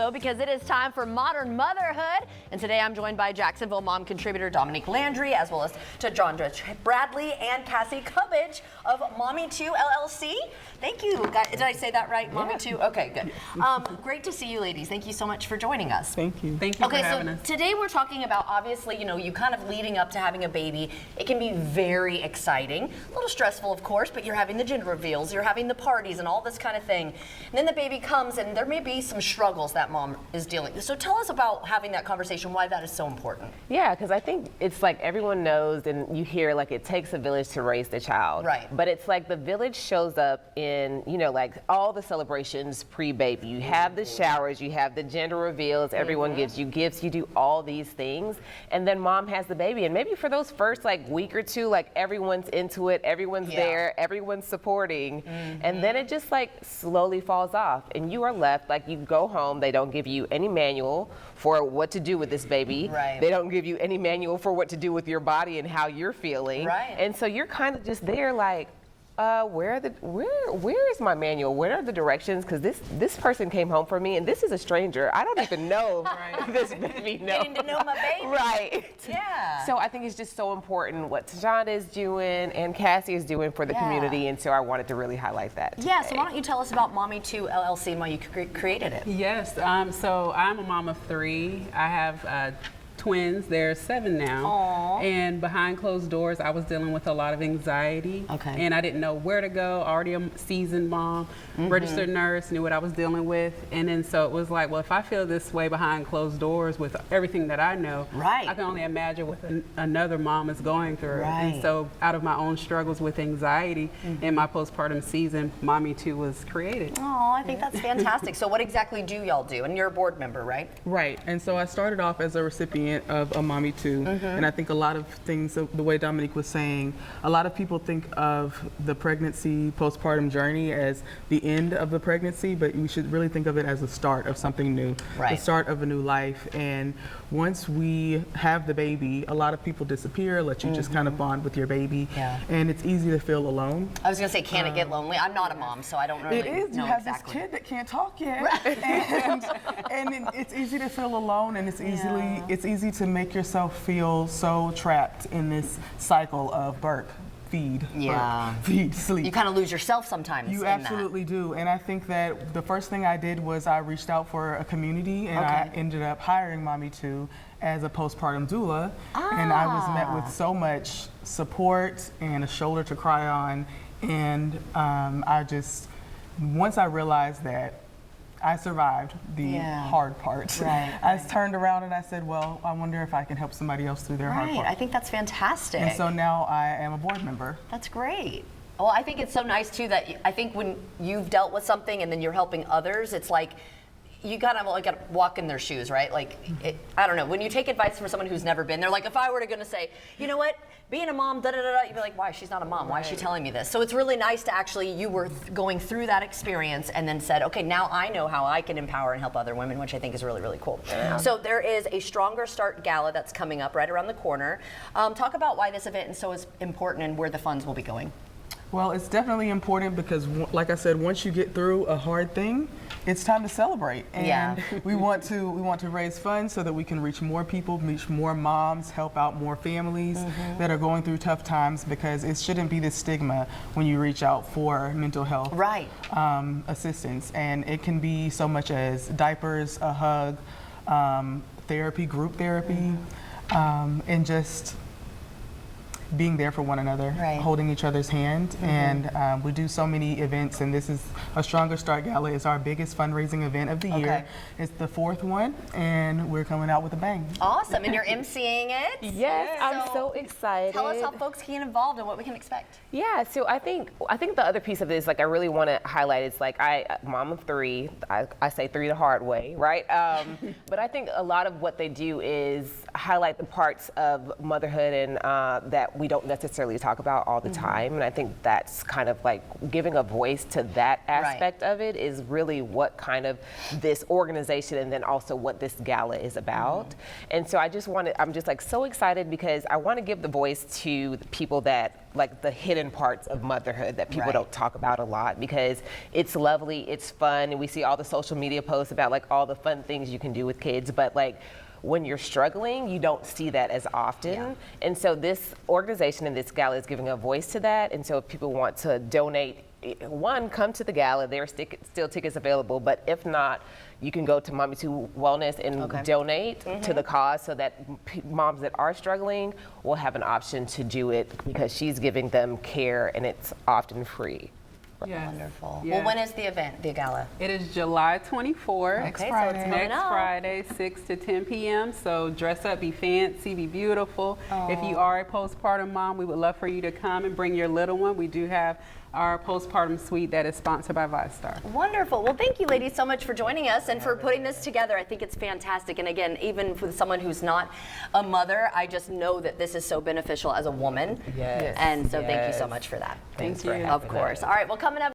show because it is time for Modern Motherhood. And today I'm joined by Jacksonville mom contributor Dominique Landry, as well as to Jondra Bradley and Cassie Cubbage of Mommy2 LLC. Thank you. Did I say that right? Mommy2? Okay, good. Great to see you ladies. Thank you so much for joining us. Thank you. Thank you for having us. Today we're talking about, obviously, you kind of leading up to having a baby. It can be very exciting, a little stressful, of course, but you're having the gender reveals, you're having the parties and all this kind of thing. And then the baby comes and there may be some struggles that mom is dealing with. So tell us about having that conversation, why that is so important. Yeah, because I think it's like everyone knows and you hear like it takes a village to raise the child. Right. But it's like the village shows up in, like all the celebrations pre-baby. You have the showers, you have the gender reveals, everyone gives you gifts, you do all these things. And then mom has the baby. And maybe for those first like week or two, like everyone's into it, everyone's there, everyone's supporting. And then it just like slowly falls off. And you are left, like you go home, they don't give you any manual for what to do with this baby. Right. They don't give you any manual for what to do with your body and how you're feeling. Right. And so you're kind of just there like, where is my manual? Where are the directions? Because this person came home for me, and this is a stranger. I don't even know this baby. Getting to know my baby. Right. Yeah. So I think it's just so important what Tajana is doing and Cassie is doing for the community, and so I wanted to really highlight that today. Yeah, so why don't you tell us about Mommy2 LLC and why you created it? Yes, so I'm a mom of 3. I have twins. They're 7 now. Aww. And behind closed doors, I was dealing with a lot of anxiety. Okay. And I didn't know where to go. Already a seasoned mom, registered nurse, knew what I was dealing with. And then so it was like, well, if I feel this way behind closed doors with everything that I know, I can only imagine what another mom is going through. Right. And so out of my own struggles with anxiety in my postpartum season, Mommy2 was created. Oh, I think that's fantastic. So what exactly do y'all do? And you're a board member, right? Right, and so I started off as a recipient of a Mommy2, and I think a lot of things, the way Dominique was saying, a lot of people think of the pregnancy, postpartum journey as the end of the pregnancy, but we should really think of it as the start of something new, the start of a new life. And once we have the baby, a lot of people disappear, let you just kind of bond with your baby, and it's easy to feel alone. I was going to say, can it get lonely? I'm not a mom, so I don't really know It is. You have exactly. this kid that can't talk yet, and it's easy to feel alone, and it's easy to make yourself feel so trapped in this cycle of burp, feed, burp, feed, sleep. You kind of lose yourself sometimes. You absolutely do, and I think that the first thing I did was I reached out for a community, and I ended up hiring Mommy2 as a postpartum doula, and I was met with so much support and a shoulder to cry on, and once I realized that I survived the hard part. I turned around and I said, well, I wonder if I can help somebody else through their hard part. I think that's fantastic. And so now I am a board member. That's great. Well, I think it's so nice too that I think when you've dealt with something and then you're helping others, it's like you gotta walk in their shoes, right? Like, I don't know, when you take advice from someone who's never been there, like if I were to say, you know what, being a mom, you'd be like, why? She's not a mom. Why is she telling me this? So it's really nice to actually, you were going through that experience and then said, okay, now I know how I can empower and help other women, which I think is really, really cool. So there is a Stronger Start Gala that's coming up right around the corner. Talk about why this event is so important and where the funds will be going. Well, it's definitely important because, like I said, once you get through a hard thing, it's time to celebrate. And we want to raise funds so that we can reach more people, reach more moms, help out more families that are going through tough times, because it shouldn't be this stigma when you reach out for mental health assistance. And it can be so much as diapers, a hug, therapy, group therapy, and just being there for one another, holding each other's hand, and we do so many events, and this is a Stronger Start Gala. It's our biggest fundraising event of the year. It's the 4th one, and we're coming out with a bang. Awesome, and you're emceeing it? Yes, I'm so excited. Tell us how folks can get involved and what we can expect. Yeah, so I think the other piece of this, like I really want to highlight, is like mom of 3, I say 3 the hard way, right? But I think a lot of what they do is highlight the parts of motherhood and that we don't necessarily talk about all the time. And I think that's kind of like giving a voice to that aspect of it is really what kind of this organization and then also what this gala is about. And so I'm just like so excited because I want to give the voice to the people that like the hidden parts of motherhood that people don't talk about a lot, because it's lovely, it's fun, and we see all the social media posts about like all the fun things you can do with kids, but like when you're struggling, you don't see that as often. And so this organization and this gala is giving a voice to that. And so if people want to donate, one, come to the gala. There are still tickets available, but if not, you can go to Mommy to Wellness and donate to the cause, so that moms that are struggling will have an option to do it, because she's giving them care and it's often free. Yes. Wonderful. Yes. Well, when is the event, the gala? It is July 24th. Next Okay, Friday. so it's coming Next up. Friday, 6 to 10 p.m. So dress up, be fancy, be beautiful. If you are a postpartum mom, we would love for you to come and bring your little one. We do have our postpartum suite that is sponsored by ViStar. Wonderful. Well, thank you, ladies, so much for joining us and for putting this together. I think it's fantastic. And again, even for someone who's not a mother, I just know that this is so beneficial as a woman. Yes. And so thank you so much for that. Thanks you. for having Of course. All right, well, coming up.